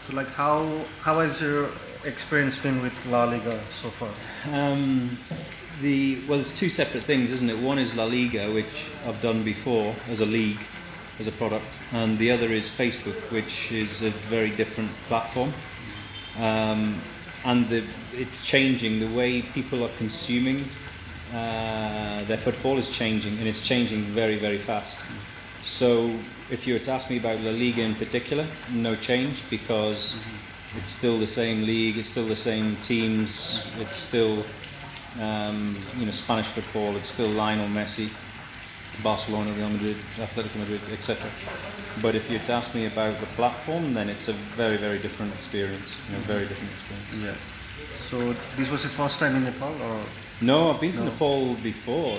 So like how has your experience been with La Liga so far? Well, it's two separate things, isn't it? One is La Liga, which I've done before as a league, as a product, and the other is Facebook, which is a very different platform. And it's changing. The way people are consuming their football is changing, and it's changing very, very fast. So if you were to ask me about La Liga in particular, no change, because it's still the same league, it's still the same teams, it's still Spanish football, it's still Lionel Messi, Barcelona, Real Madrid, Atletico Madrid, etc. But if you were to ask me about the platform, then it's a very, very different experience. Very different experience. Yeah. So this was your first time in Nepal, or? No, I've been to Nepal before.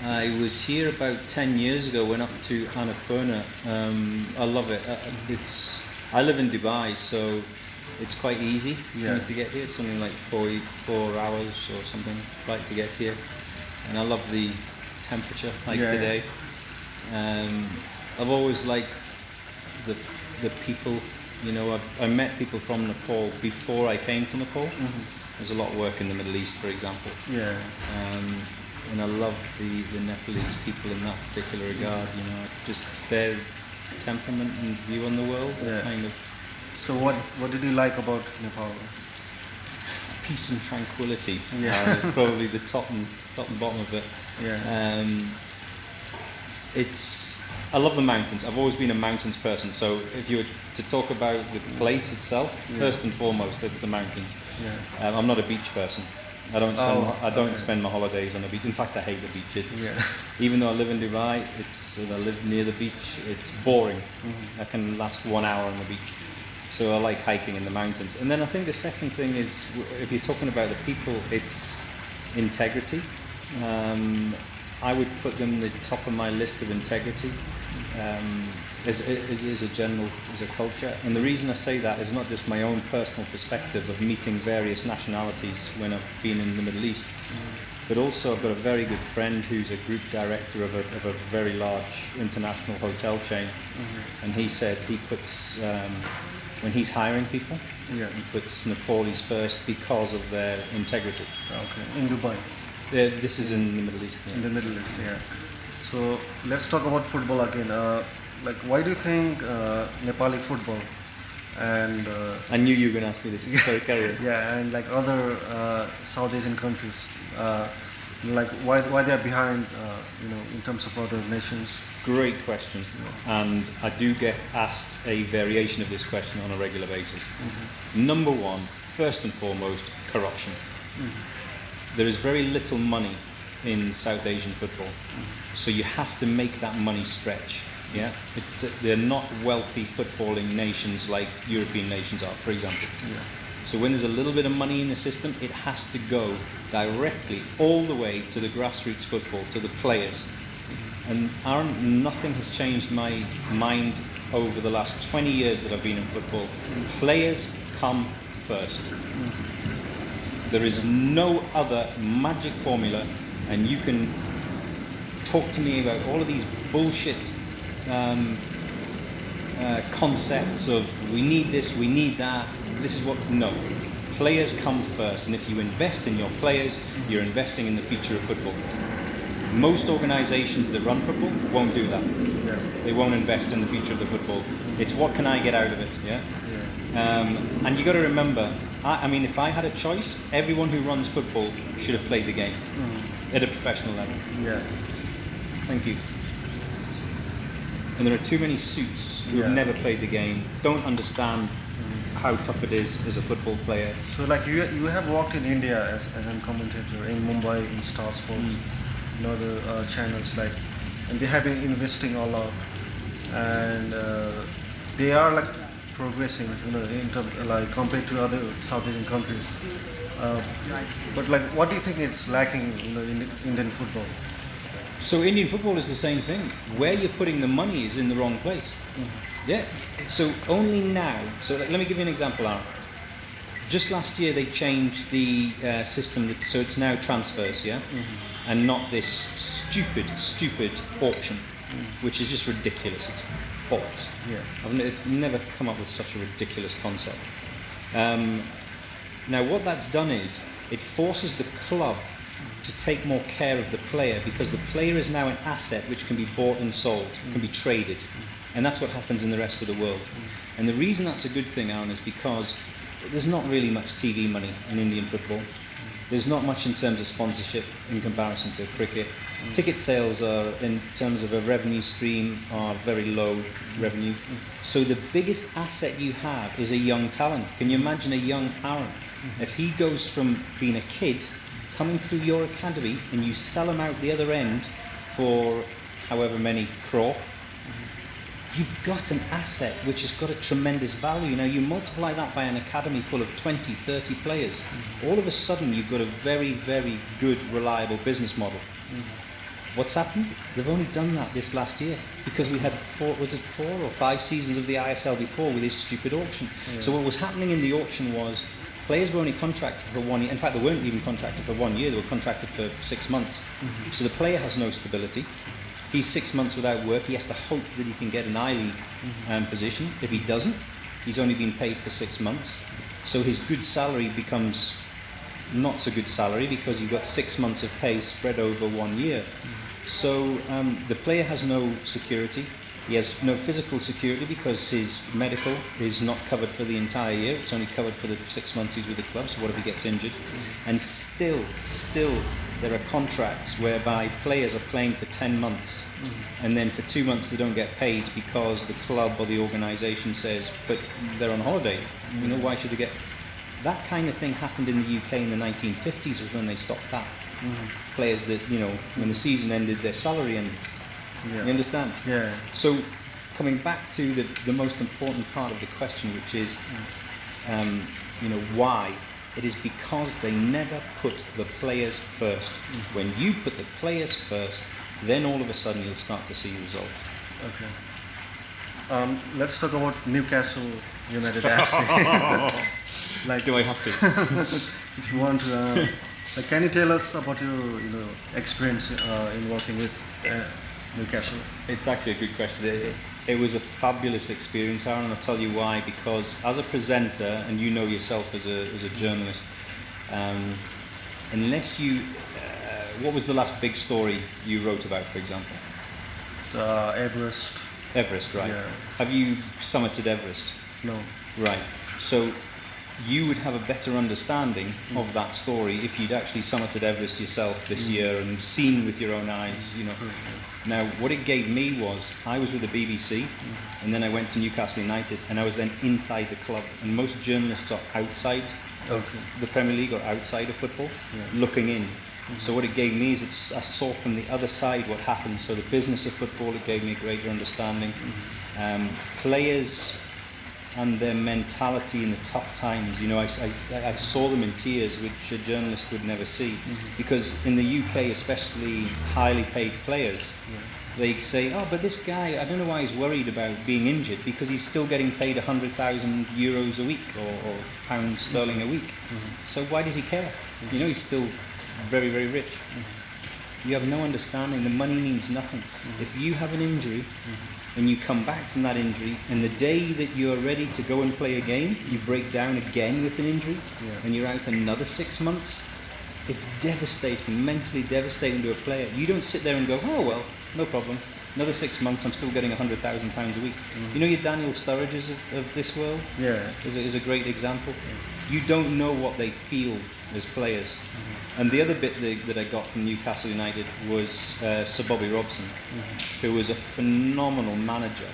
I was here about 10 years ago, went up to Annapurna. I love it. I live in Dubai, so it's quite easy for me to get here. It's only like 4 hours or something flight to get here. And I love the temperature like today. I've always liked the people. I met people from Nepal before I came to Nepal. There's a lot of work in the Middle East, for example. And I love the Nepalese people in that particular regard. Just their temperament and view on the world. Kind of. So what did you like about Nepal? Peace and tranquility. Is probably the top and bottom of it. I love the mountains. I've always been a mountains person. So if you were to talk about the place itself, first and foremost, it's the mountains. I'm not a beach person. I don't spend my holidays on the beach. In fact, I hate the beach. Even though I live in Dubai, I live near the beach. It's boring. I can last 1 hour on the beach. So I like hiking in the mountains. And then I think the second thing is, if you're talking about the people, it's integrity. I would put them at the top of my list of integrity as a culture. And the reason I say that is not just my own personal perspective of meeting various nationalities when I've been in the Middle East, but also I've got a very good friend who's a group director of a very large international hotel chain, and he said he puts when he's hiring people, he puts Nepalis first because of their integrity. Okay. In Dubai. This is in the Middle East. In the Middle East, So let's talk about football again. Why do you think Nepali football and I knew you were going to ask me this. Sorry, carry on. and like other South Asian countries, why they're behind, in terms of other nations? Great question, and I do get asked a variation of this question on a regular basis. Number one, first and foremost, corruption. There is very little money in South Asian football, so you have to make that money stretch. They're not wealthy footballing nations like European nations are, for example. So when there's a little bit of money in the system, it has to go directly all the way to the grassroots football, to the players. And Arun, nothing has changed my mind over the last 20 years that I've been in football. Players come first. There is no other magic formula, and you can talk to me about all of these bullshit concepts of we need this, we need that, this is what. No. Players come first, and if you invest in your players, you're investing in the future of football. Most organisations that run football won't do that. They won't invest in the future of the football. It's what can I get out of it, and you got to remember, if I had a choice, everyone who runs football should have played the game at a professional level. Thank you. And there are too many suits who have never played the game, don't understand how tough it is as a football player. So you have worked in India as a commentator in Mumbai, in Star Sports, other channels, and they have been investing a lot, and they are progressing, in terms, compared to other South Asian countries. But what do you think is lacking, in Indian football? So Indian football is the same thing. Where you're putting the money is in the wrong place. So only now. So let me give you an example, Aaron. Just last year they changed the system, so it's now transfers, and not this stupid auction, which is just ridiculous. It's false. Yeah. I've never come up with such a ridiculous concept. Now, what that's done is it forces the club to take more care of the player, because the player is now an asset which can be bought and sold, can be traded. And that's what happens in the rest of the world. And the reason that's a good thing, Arun, is because there's not really much TV money in Indian football. There's not much in terms of sponsorship in comparison to cricket. Ticket sales are, in terms of a revenue stream, are very low revenue. So the biggest asset you have is a young talent. Can you imagine a young Arun? If he goes from being a kid, coming through your academy, and you sell him out the other end for however many crore, you've got an asset which has got a tremendous value. Now you multiply that by an academy full of 20, 30 players, all of a sudden you've got a very, very good, reliable business model. What's happened? They've only done that this last year, because we had 4 or 5 seasons of the ISL before with this stupid auction. So what was happening in the auction was players were only contracted for 1 year. In fact, they weren't even contracted for 1 year, they were contracted for 6 months. So the player has no stability. He's 6 months without work. He has to hope that he can get an I-League position. If he doesn't, he's only been paid for 6 months. So his good salary becomes not so good salary, because you've got 6 months of pay spread over 1 year. So the player has no security. He has no physical security, because his medical is not covered for the entire year. It's only covered for the 6 months he's with the club. So what if he gets injured? And still, there are contracts whereby players are playing for 10 months, and then for 2 months they don't get paid because the club or the organisation says, but they're on holiday. You know, why should they get? That kind of thing happened in the UK in the 1950s, was when they stopped that. Players that, you know, when the season ended, their salary ended. You understand? Yeah. So coming back to the most important part of the question, which is, you know, why? It is because they never put the players first. When you put the players first, then all of a sudden you'll start to see results. Okay. Let's talk about Newcastle United FC. Like, do I have to? If you want to, can you tell us about your experience in working with Newcastle? It's actually a good question. It was a fabulous experience, Arun, and I'll tell you why. Because as a presenter, and you know yourself as a journalist, unless you, what was the last big story you wrote about, for example? Everest. Everest, right? Yeah. Have you summited Everest? No. Right. So you would have a better understanding of that story if you'd actually summited Everest yourself this year and seen with your own eyes, you know. Now, what it gave me was, I was with the BBC, and then I went to Newcastle United, and I was then inside the club. And most journalists are outside of the Premier League or outside of football, looking in. So what it gave me is, I saw from the other side what happened. So the business of football, it gave me a greater understanding. Players and their mentality in the tough times, you know, I saw them in tears, which a journalist would never see. Because in the UK, especially highly paid players, they say, oh, but this guy, I don't know why he's worried about being injured, because he's still getting paid 100,000 euros a week or pounds sterling a week. So why does he care? You know, he's still very, very rich. You have no understanding. The money means nothing. If you have an injury, and you come back from that injury, and the day that you're ready to go and play a game, you break down again with an injury, and you're out another 6 months, it's devastating, mentally devastating to a player. You don't sit there and go, oh well, no problem, another 6 months, I'm still getting £100,000 a week. You know your Daniel Sturridges of this world? Is a great example. You don't know what they feel as players. And the other bit that I got from Newcastle United was Sir Bobby Robson, who was a phenomenal manager.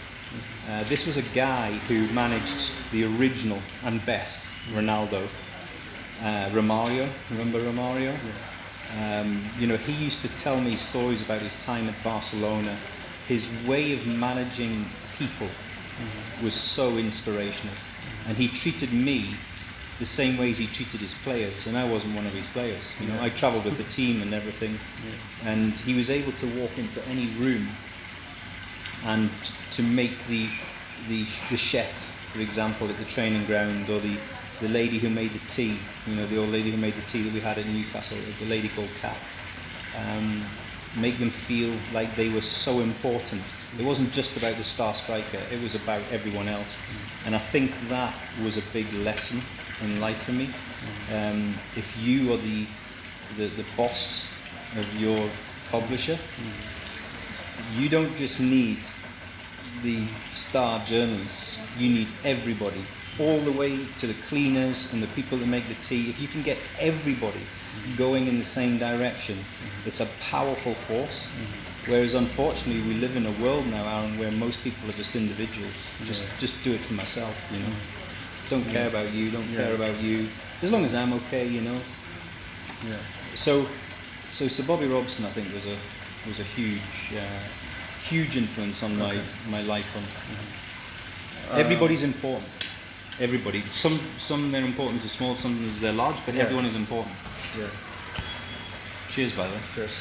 This was a guy who managed the original and best Ronaldo. Romario, remember Romario? You know, he used to tell me stories about his time at Barcelona. His way of managing people was so inspirational. And he treated me the same ways he treated his players, and I wasn't one of his players. You know, I travelled with the team and everything, and he was able to walk into any room and to make the chef, for example, at the training ground, or the lady who made the tea. You know, the old lady who made the tea that we had in Newcastle, the lady called Kat. make them feel like they were so important. It wasn't just about the star striker, it was about everyone else. And I think that was a big lesson in life for me. If you are the boss of your publisher, you don't just need the star journalists, you need everybody, all the way to the cleaners and the people that make the tea. If you can get everybody going in the same direction, it's a powerful force. Whereas unfortunately we live in a world now, Aaron, where most people are just individuals. Just do it for myself, you know. Don't care about you, don't care about you. As long as I'm okay, you know. Yeah. So Sir Bobby Robson, I think, was a huge influence on my life. Everybody's important. Everybody. Some their importance is small, some is they're large, but everyone is important. Yeah. Cheers, by the way. Cheers.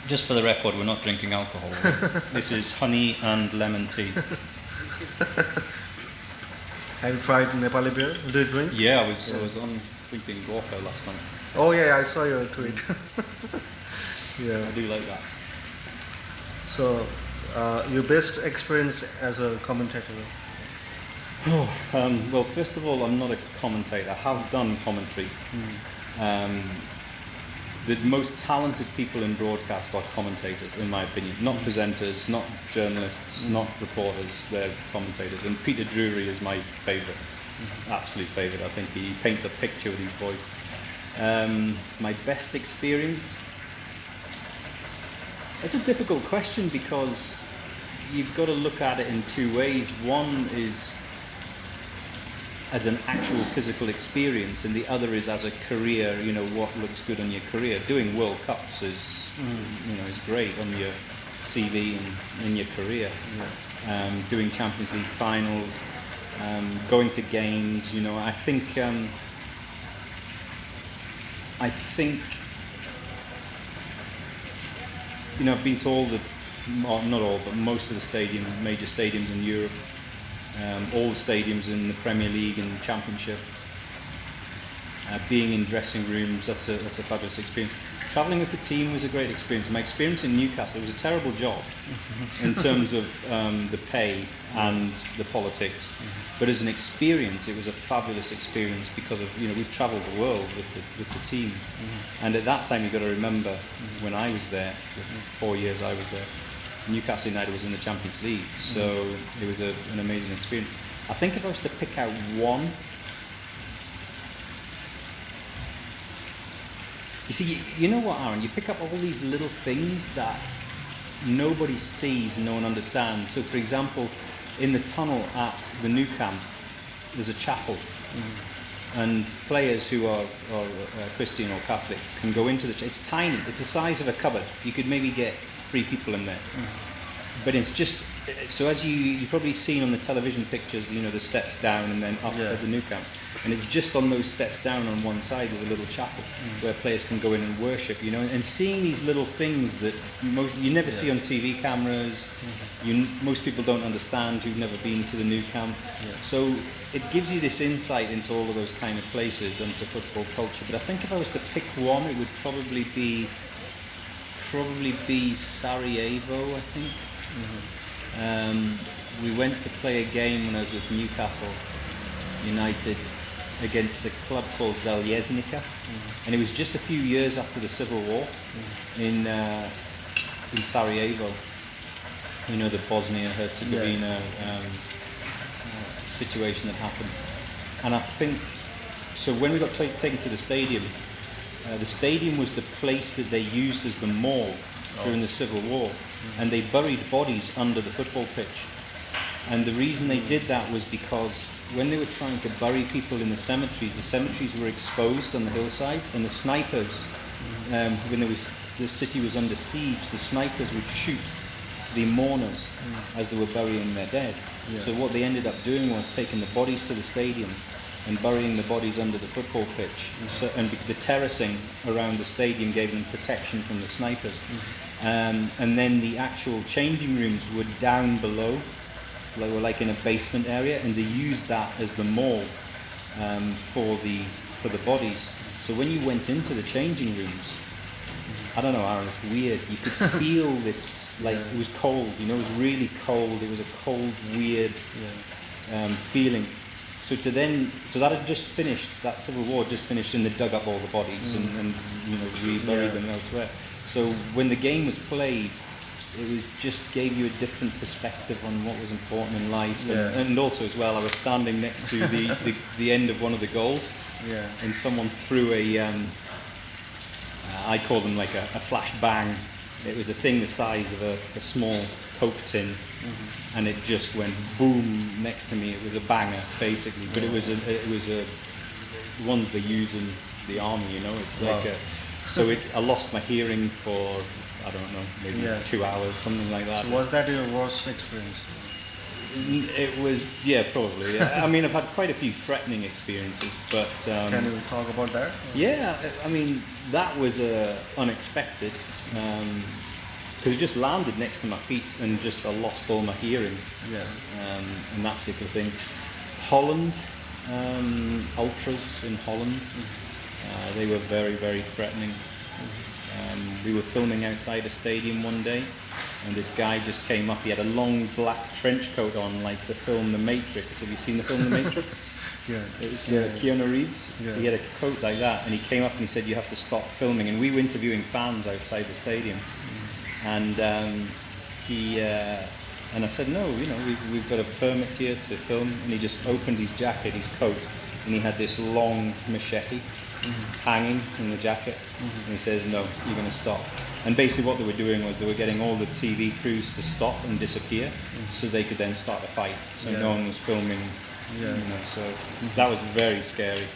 Just for the record, we're not drinking alcohol. This is honey and lemon tea. Have you tried Nepali beer? Do you drink? Yeah, I was on drinking Gorka last night. Oh yeah, I saw your tweet. Yeah. I do like that. So, your best experience as a commentator? Well, first of all, I'm not a commentator. I have done commentary. The most talented people in broadcast are commentators, in my opinion. Not presenters, not journalists, not reporters. They're commentators. And Peter Drury is my favourite, absolute favourite. I think he paints a picture with his voice. My best experience? It's a difficult question because you've got to look at it in two ways. One is as an actual physical experience, and the other is as a career, you know, what looks good on your career. Doing World Cups is, you know, is great on your CV and in your career. Doing Champions League finals, going to games, you know, I think, you know, I've been told that, not all, but most of the major stadiums in Europe, all the stadiums in the Premier League and Championship, being in dressing rooms, that's a fabulous experience. Travelling with the team was a great experience. My experience in Newcastle, it was a terrible job in terms of the pay and the politics, but as an experience, it was a fabulous experience because of, you know, we've travelled the world with the team, and at that time you've got to remember when I was there, the 4 years I was there, Newcastle United was in the Champions League, so it was an amazing experience. I think if I was to pick out one, you see, you know what, Aaron, you pick up all these little things that nobody sees, no one understands. So for example, in the tunnel at the Nou Camp, there's a chapel, and players who are Christian or Catholic can go into it's tiny, it's the size of a cupboard. You could maybe get 3 people in there. But it's just, so as you've probably seen on the television pictures, you know, the steps down and then up at the Nou Camp. And it's just on those steps down on one side, there's a little chapel where players can go in and worship, you know, and seeing these little things that you never see on TV cameras, most people don't understand who've never been to the Nou Camp. So it gives you this insight into all of those kind of places and to football culture. But I think if I was to pick one, it would probably be Sarajevo, I think. We went to play a game when I was with Newcastle United against a club called Zaljesnica, and it was just a few years after the Civil War in Sarajevo. You know, the Bosnia-Herzegovina situation that happened. And I think, so when we got taken to the stadium was the place that they used as the morgue during the Civil War, and they buried bodies under the football pitch. And the reason they did that was because when they were trying to bury people in the cemeteries were exposed on the hillsides, and the snipers, when the city was under siege, the snipers would shoot the mourners as they were burying their dead. So what they ended up doing was taking the bodies to the stadium and burying the bodies under the football pitch. So, and the terracing around the stadium gave them protection from the snipers. And then the actual changing rooms were down below, like in a basement area, and they used that as the morgue for the bodies. So when you went into the changing rooms, I don't know, Aaron, it's weird. You could feel this, like, it was cold, you know, it was really cold. It was a cold, weird feeling. So that had just finished, that civil war just finished, and they dug up all the bodies and you know, reburied them elsewhere. So when the game was played, it was just gave you a different perspective on what was important in life. And also as well, I was standing next to the end of one of the goals, and someone threw I call them like a flash bang. It was a thing the size of a small Coke tin, and it just went boom next to me. It was a banger basically, but it was a ones they use in the army, you know. It's like I lost my hearing for, I don't know, maybe 2 hours, something like that. So was that your worst experience? It was, probably. I mean, I've had quite a few threatening experiences, but... Can you talk about that? Yeah, I mean, that was unexpected, because it just landed next to my feet and just I lost all my hearing. And that particular thing. Holland, ultras in Holland, they were very, very threatening. We were filming outside a stadium one day, and this guy just came up. He had a long black trench coat on, like the film The Matrix. Have you seen the film The Matrix? It's Keanu Reeves. He had a coat like that, and he came up and he said, "You have to stop filming." And we were interviewing fans outside the stadium, and and I said, "No, you know, we've got a permit here to film." And he just opened his jacket, his coat, and he had this long machete hanging in the jacket, and he says, "No, you're going to stop." And basically what they were doing was they were getting all the TV crews to stop and disappear, so they could then start a fight. So no one was filming, you know, so that was very scary.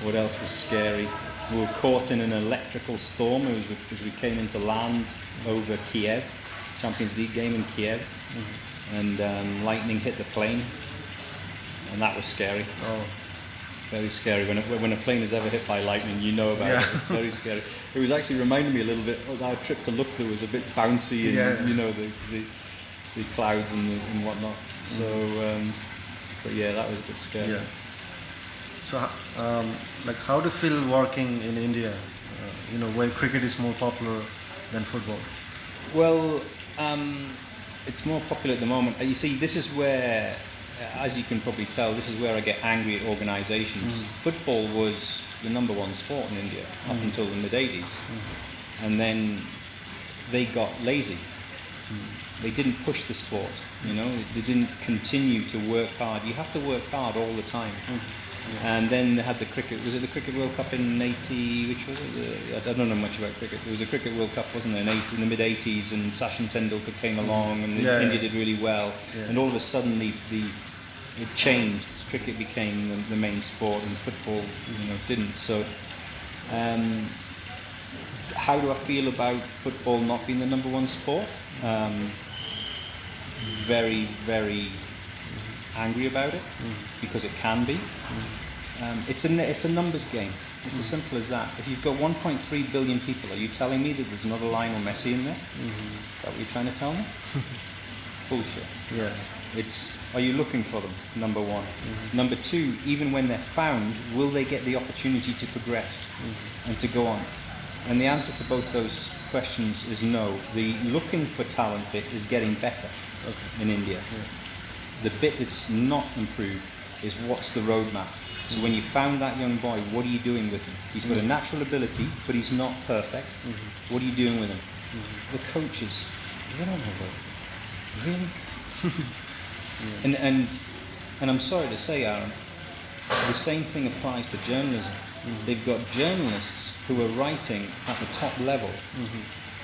What else was scary? We were caught in an electrical storm as we came into land over Kiev, Champions League game in Kiev, and lightning hit the plane, and that was scary. Very scary. When a plane is ever hit by lightning, you know about it. It's very scary. It was actually reminding me a little bit of our trip to Lukla was a bit bouncy, and you know, the clouds and whatnot. So, but yeah, that was a bit scary. So, like, how do you feel working in India? You know, where cricket is more popular than football? Well, it's more popular at the moment. You see, this is where, as you can probably tell, this is where I get angry at organisations. Football was the number one sport in India up until the mid-80s. And then they got lazy. They didn't push the sport, you know, they didn't continue to work hard. You have to work hard all the time. And then they had the cricket, was it the Cricket World Cup in 80, which was it? I don't know much about cricket. There was a Cricket World Cup, wasn't there, in the mid-80s, and Sachin Tendulkar came along, and India did really well. And all of a sudden it changed. Cricket became the main sport, and football, you know, didn't. So, how do I feel about football not being the number one sport? Very, very angry about it, because it can be. It's a numbers game. It's as simple as that. If you've got 1.3 billion people, are you telling me that there's another Lionel Messi in there? Is that what you're trying to tell me? Bullshit. Are you looking for them? Number one. Number two, even when they're found, will they get the opportunity to progress and to go on? And the answer to both those questions is no. The looking for talent bit is getting better in India. The bit that's not improved is what's the roadmap. So when you found that young boy, what are you doing with him? He's got a natural ability, but he's not perfect. What are you doing with him? The coaches, they don't know that. Really? And I'm sorry to say, Aaron, the same thing applies to journalism. They've got journalists who are writing at the top level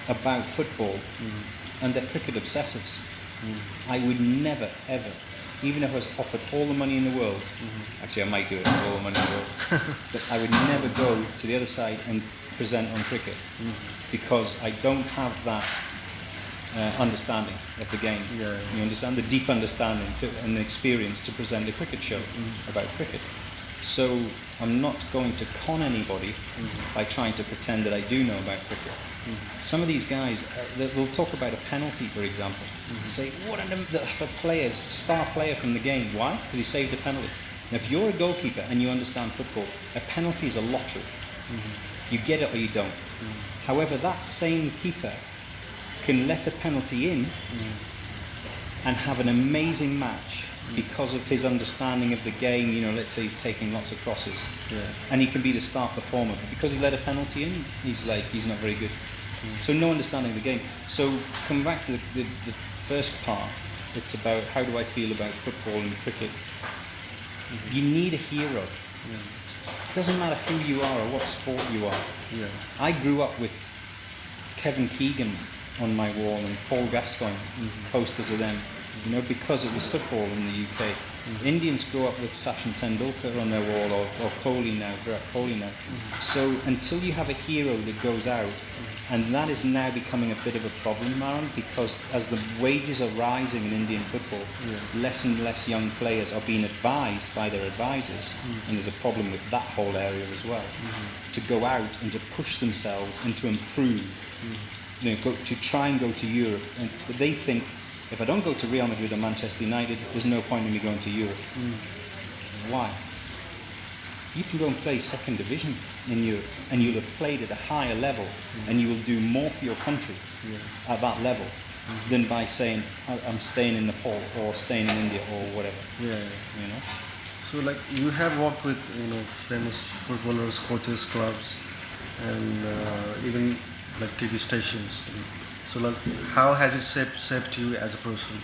about football, and they're cricket obsessives. I would never, ever, even if I was offered all the money in the world, actually I might do it for all the money in the world, but I would never go to the other side and present on cricket, because I don't have that understanding of the game. You understand? The deep understanding and the experience to present a cricket show about cricket. So I'm not going to con anybody by trying to pretend that I do know about cricket. Some of these guys, they'll talk about a penalty, for example. Say, what are the players, star player from the game? Why? Because he saved a penalty. Now, if you're a goalkeeper and you understand football, a penalty is a lottery. You get it or you don't. However, that same keeper can let a penalty in and have an amazing match because of his understanding of the game. You know, let's say he's taking lots of crosses, and he can be the star performer, but because he let a penalty in, he's not very good. So no understanding of the game. So coming back to the first part, it's about how do I feel about football and cricket. You need a hero. It doesn't matter who you are or what sport you are. I grew up with Kevin Keegan on my wall and Paul Gascoigne, posters of them, you know, because it was football in the UK. Indians grew up with Sachin Tendulkar on their wall, or Kohli now, Virat Kohli now. So until you have a hero that goes out, and that is now becoming a bit of a problem, Aaron, because as the wages are rising in Indian football, less and less young players are being advised by their advisors, and there's a problem with that whole area as well, to go out and to push themselves and to improve, you know, to try and go to Europe. And they think, if I don't go to Real Madrid or Manchester United, there's no point in me going to Europe. Why? You can go and play second division in Europe, and you'll have played at a higher level, and you will do more for your country at that level than by saying, I'm staying in Nepal or staying in India or whatever. You know. So like you have worked with, you know, famous footballers, coaches, clubs, and even like TV stations. So like, how has it shaped you as a person?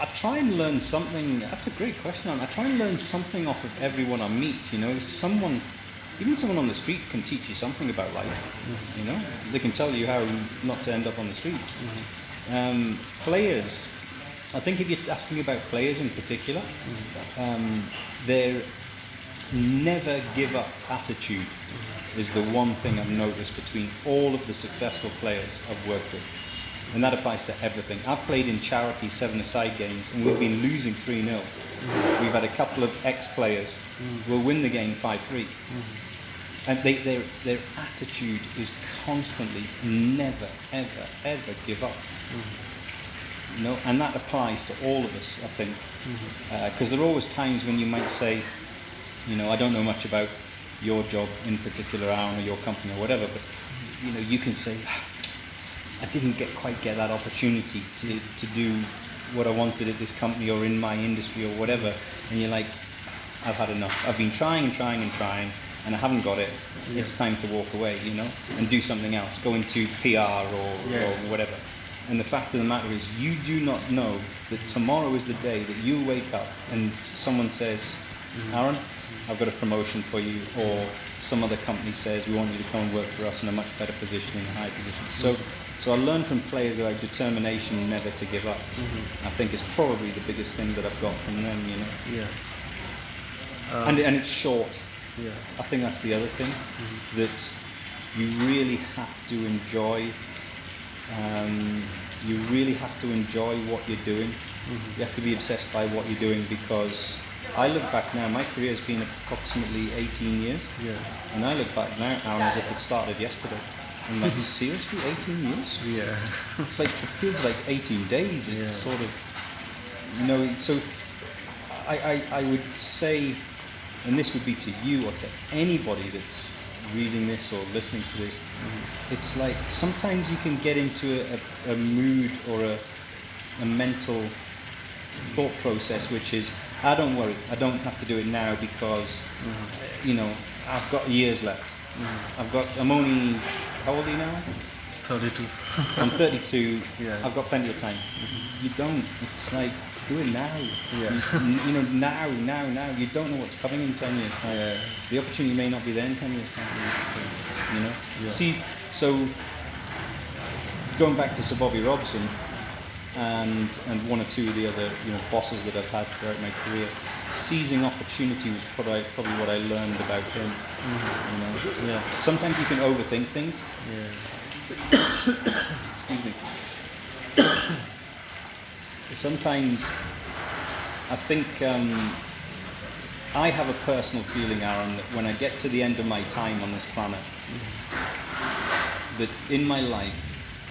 I try and learn something. That's a great question. I try and learn something off of everyone I meet. You know, even someone on the street can teach you something about life. You know, they can tell you how not to end up on the street. Players. I think if you're asking about players in particular, their never give up attitude is the one thing I've noticed between all of the successful players I've worked with. And that applies to everything. I've played in charity 7-a-side games and we've been losing 3-0. We've had a couple of ex-players who will win the game 5-3. And their attitude is constantly never, ever, ever give up. You know, and that applies to all of us, I think. Because there are always times when you might say, you know, I don't know much about your job in particular, Aaron, or your company or whatever, but you know, you can say, I didn't quite get that opportunity to do what I wanted at this company or in my industry or whatever, and you're like, I've had enough. I've been trying and trying and trying, and I haven't got it. It's time to walk away, you know, and do something else, go into PR or whatever. And the fact of the matter is, you do not know that tomorrow is the day that you'll wake up and someone says, Aaron, I've got a promotion for you, or some other company says, we want you to come and work for us in a much better position, in a higher position. So I learned from players about determination never to give up. I think it's probably the biggest thing that I've got from them, you know. And it's short. I think that's the other thing, that you really have to enjoy. You really have to enjoy what you're doing. You have to be obsessed by what you're doing, because I look back now, my career has been approximately 18 years. And I look back now, Aaron, as if it started yesterday. I'm like, seriously, 18 years? It's like, it feels like 18 days. It's sort of, you know, so I would say, and this would be to you or to anybody that's reading this or listening to this, it's like sometimes you can get into a mood or a mental thought process which is, don't worry, I don't have to do it now because you know, I've got years left. I'm only, how old are you now? 32. I'm 32. I've got plenty of time. You don't. It's like, do it now. You know, now. You don't know what's coming in 10 years' time. The opportunity may not be there in 10 years' time. You know. See, so going back to Sir Bobby Robson and one or two of the other, you know, bosses that I've had throughout my career, seizing opportunity was probably what I learned about him. You know. Sometimes you can overthink things. Excuse me. Sometimes I think I have a personal feeling, Aaron, that when I get to the end of my time on this planet, that in my life,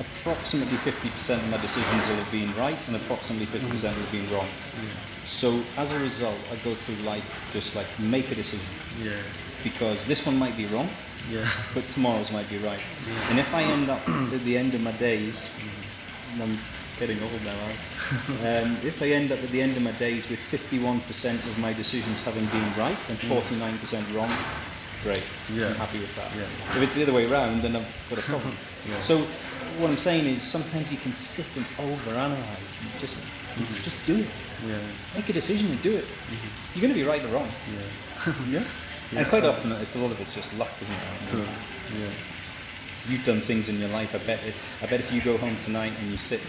approximately 50% of my decisions will have been right and approximately 50% will have been wrong. So as a result, I go through life just like, make a decision. Because this one might be wrong, Yeah. but tomorrow's might be right. And if I end up at the end of my days, and I'm getting old now, if I end up at the end of my days with 51% of my decisions having been right and 49% wrong, great. Yeah. I'm happy with that. Yeah. If it's the other way around, then I've got a problem. Yeah. So what I'm saying is sometimes you can sit and overanalyze and just do it. Yeah. Make a decision and do it. You're going to be right or wrong. Yeah. Yeah. And quite often, a lot of it's just luck, isn't it? True. Yeah. You've done things in your life. I bet if you go home tonight and you sit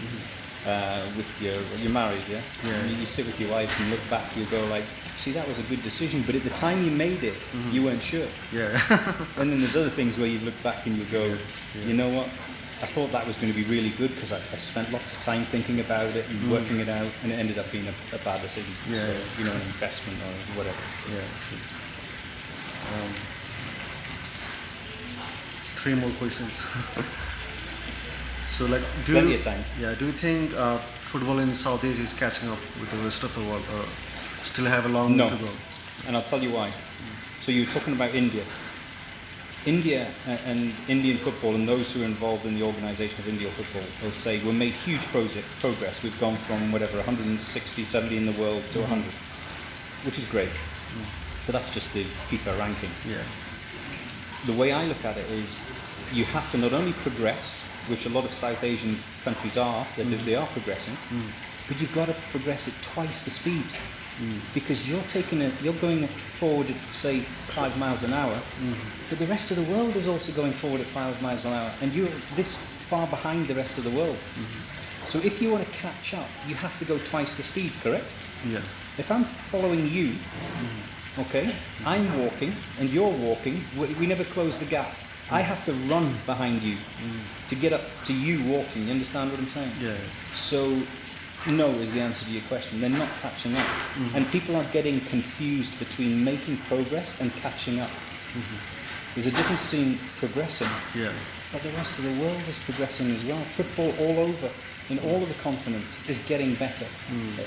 with you're married, yeah. Yeah. You sit with your wife and look back, you go like, see, that was a good decision. But at the time you made it, you weren't sure. Yeah. And then there's other things where you look back and you go, you know what? I thought that was going to be really good because I spent lots of time thinking about it and working it out, and it ended up being a bad decision. Yeah. So, you know, an investment or whatever. Yeah. It's 3 more questions. So, like, Plenty of time. Yeah. Do you think football in South Asia is catching up with the rest of the world, or still have a long way to go? And I'll tell you why. So you were talking about India. India and Indian football, and those who are involved in the organisation of Indian football will say we've made huge progress. We've gone from 160, 70 in the world to 100, which is great. But that's just the FIFA ranking. Yeah. The way I look at it is you have to not only progress, which a lot of South Asian countries are, they are progressing, but you've got to progress at twice the speed. Because you're going forward at, say, 5 miles an hour, but the rest of the world is also going forward at 5 miles an hour, and you're this far behind the rest of the world. So if you want to catch up, you have to go twice the speed, correct? Yeah. If I'm following you, okay, I'm walking and you're walking, we never close the gap. I have to run behind you to get up to you walking. You understand what I'm saying? Yeah. So no is the answer to your question. They're not catching up. And people are getting confused between making progress and catching up. There's a difference between progressing, but the rest of the world is progressing as well. Football all over, in all of the continents, is getting better.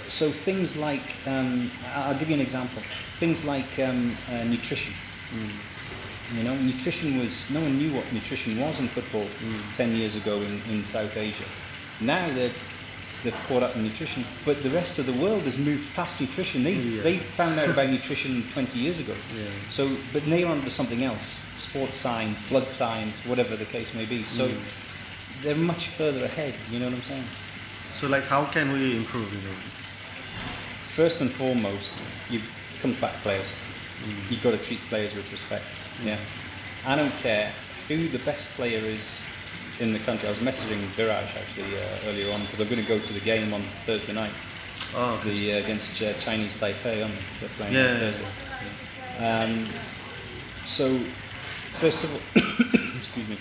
So things like, I'll give you an example, things like nutrition. You know, no one knew what nutrition was in football 10 years ago in South Asia. Now they've caught up in nutrition, but the rest of the world has moved past nutrition. They found out about nutrition 20 years ago. So, but they're onto something else: sports science, blood science, whatever the case may be. So they're much further ahead. You know what I'm saying? So, like, how can we improve? You know? First and foremost, you come back players. You've got to treat players with respect. Yeah, I don't care who the best player is in the country. I was messaging Viraj actually earlier on because I'm going to go to the game on Thursday night. Oh, okay. Against Chinese Taipei. They're playing on Thursday. So, first of all, excuse me.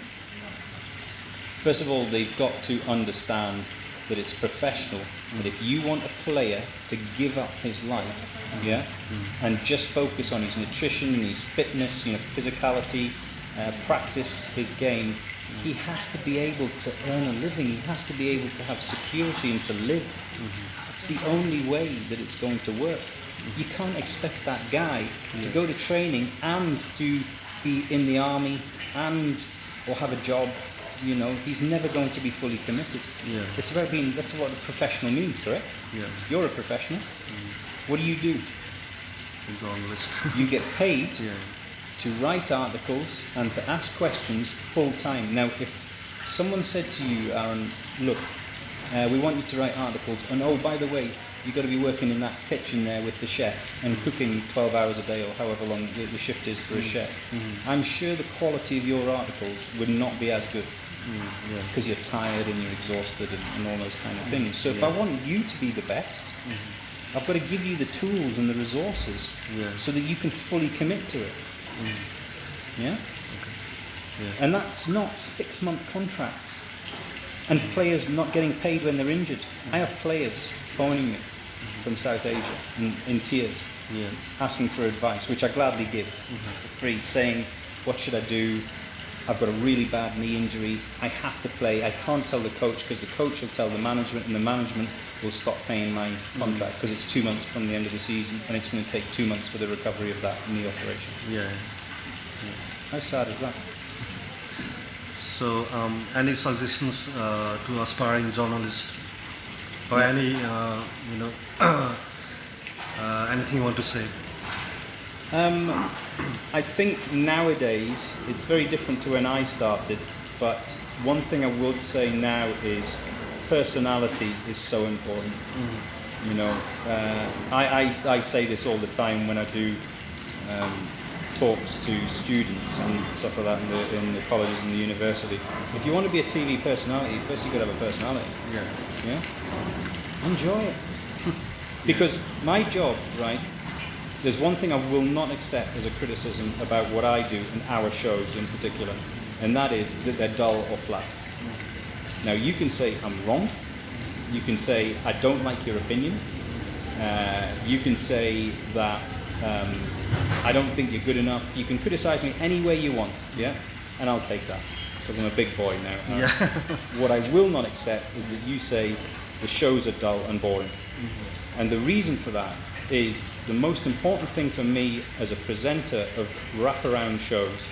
First of all, they've got to understand that it's professional. That if you want a player to give up his life, and just focus on his nutrition and his fitness, physicality, practice his game, he has to be able to earn a living. He has to be able to have security and to live. It's the only way that it's going to work. You can't expect that guy to go to training and to be in the army or have a job. He's never going to be fully committed. It's about that's what a professional means, correct? You're a professional. What do? Journalist. You get paid to write articles and to ask questions full time. Now, if someone said to you, Arun, look, we want you to write articles, and oh, by the way, you've got to be working in that kitchen there with the chef and cooking 12 hours a day or however long the shift is for a chef, I'm sure the quality of your articles would not be as good. Because you're tired and you're exhausted and all those kind of things. So if I want you to be the best, I've got to give you the tools and the resources so that you can fully commit to it. And that's not 6-month contracts and players not getting paid when they're injured. I have players phoning me from South Asia in tears, asking for advice, which I gladly give for free, saying, what should I do? I've got a really bad knee injury. I have to play. I can't tell the coach because the coach will tell the management, and the management will stop paying my contract because it's 2 months from the end of the season, and it's going to take 2 months for the recovery of that knee operation. How sad is that? So, any suggestions to aspiring journalists, or any, anything you want to say? I think nowadays it's very different to when I started, but one thing I would say now is personality is so important. You know, I say this all the time when I do talks to students and stuff like that in the colleges and the university. If you want to be a TV personality, first you've got to have a personality. Yeah? Enjoy it. Because my job, right, there's one thing I will not accept as a criticism about what I do and our shows in particular, and that is that they're dull or flat. Now you can say I'm wrong, you can say I don't like your opinion, you can say that I don't think you're good enough, you can criticize me any way you want, yeah, and I'll take that, because I'm a big boy now. What I will not accept is that you say the shows are dull and boring. And the reason for that is the most important thing for me as a presenter of wraparound shows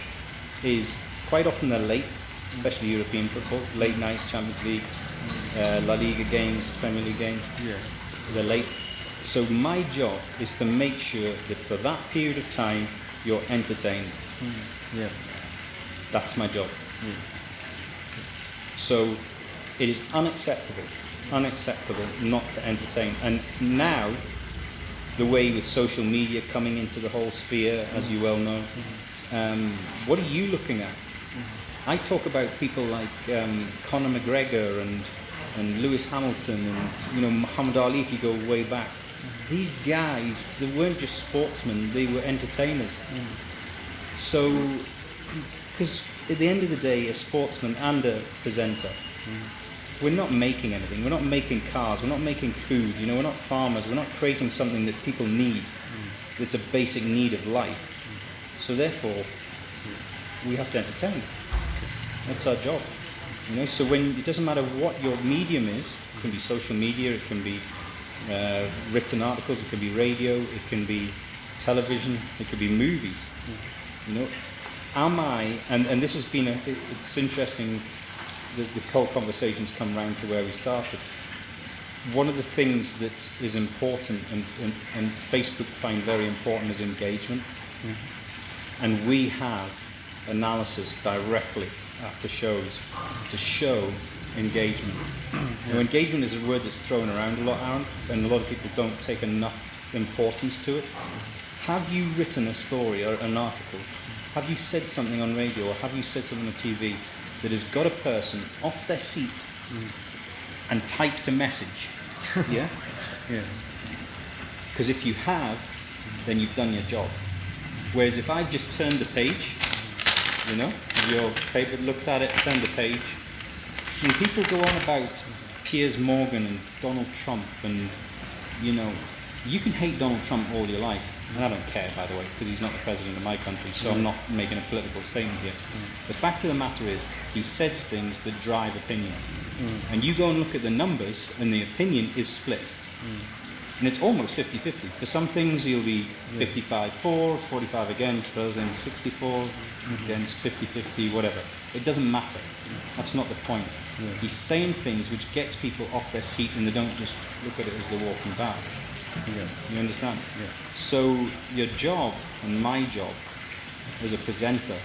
is quite often they're late, especially European football, late night Champions League, La Liga games, Premier League games, they're late. So my job is to make sure that for that period of time you're entertained. That's my job. So it is unacceptable not to entertain. And now, the way with social media coming into the whole sphere, as you well know, what are you looking at? I talk about people like Conor McGregor and Lewis Hamilton and Muhammad Ali, if you go way back. These guys, they weren't just sportsmen, they were entertainers. So, because at the end of the day, a sportsman and a presenter, we're not making anything, we're not making cars, we're not making food, we're not farmers, we're not creating something that people need, that's a basic need of life. So therefore, we have to entertain. That's our job. So when it doesn't matter what your medium is, it can be social media, it can be written articles, it can be radio, it can be television, it could be movies. Am I, and this has been, it's interesting, the whole conversations come round to where we started. One of the things that is important and Facebook find very important is engagement. And we have analysis directly after shows to show engagement. Engagement is a word that's thrown around a lot, Arun, and a lot of people don't take enough importance to it. Have you written a story or an article? Have you said something on radio, or have you said something on TV that has got a person off their seat and typed a message? Because if you have, then you've done your job. Whereas if I've just turned the page, your paper, looked at it, turned the page, and people go on about Piers Morgan and Donald Trump, and you can hate Donald Trump all your life, and I don't care, by the way, because he's not the president of my country, so I'm not making a political statement here. The fact of the matter is, he says things that drive opinion. And you go and look at the numbers, and the opinion is split. And it's almost 50-50. For some things, he'll be 55 for, 45 against, for other things, 64 against, 50-50, whatever. It doesn't matter. That's not the point. He's saying things which gets people off their seat, and they don't just look at it as they're walking back. You understand? So your job, and my job as a presenter,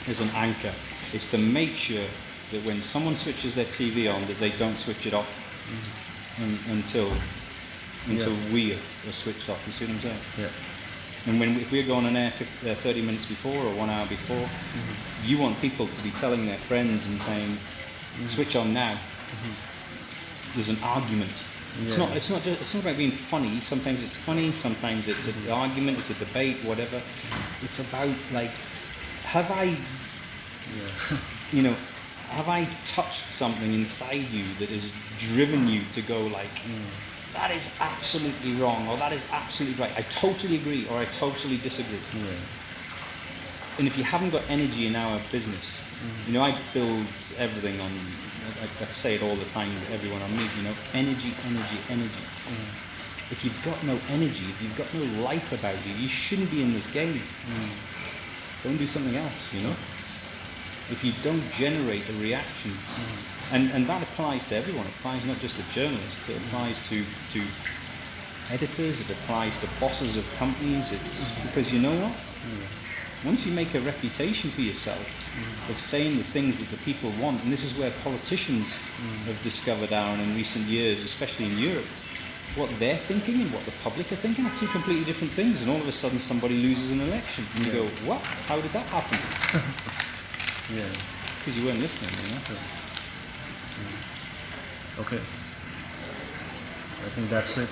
as an anchor, is to make sure that when someone switches their TV on, that they don't switch it off until we are switched off. You see what I'm saying? And if we're going on air 30 minutes before or 1 hour before, you want people to be telling their friends and saying, switch on now. There's an argument. It's not about being funny. Sometimes it's funny, sometimes it's an argument, it's a debate, whatever. It's about, like, have I touched something inside you that has driven you to go like, that is absolutely wrong, or that is absolutely right. I totally agree, or I totally disagree. And if you haven't got energy in our business, I build everything on, I say it all the time to everyone I meet, energy. If you've got no energy, if you've got no life about you, you shouldn't be in this game. Go and do something else, if you don't generate a reaction, and that applies to everyone. It applies not just to journalists. It applies to editors. It applies to bosses of companies. It's because you know what? Once you make a reputation for yourself of saying the things that the people want, and this is where politicians have discovered, Aaron, in recent years, especially in Europe, what they're thinking and what the public are thinking are two completely different things, and all of a sudden somebody loses an election, and you go, what? How did that happen? Because you weren't listening, you know? Okay. I think that's it.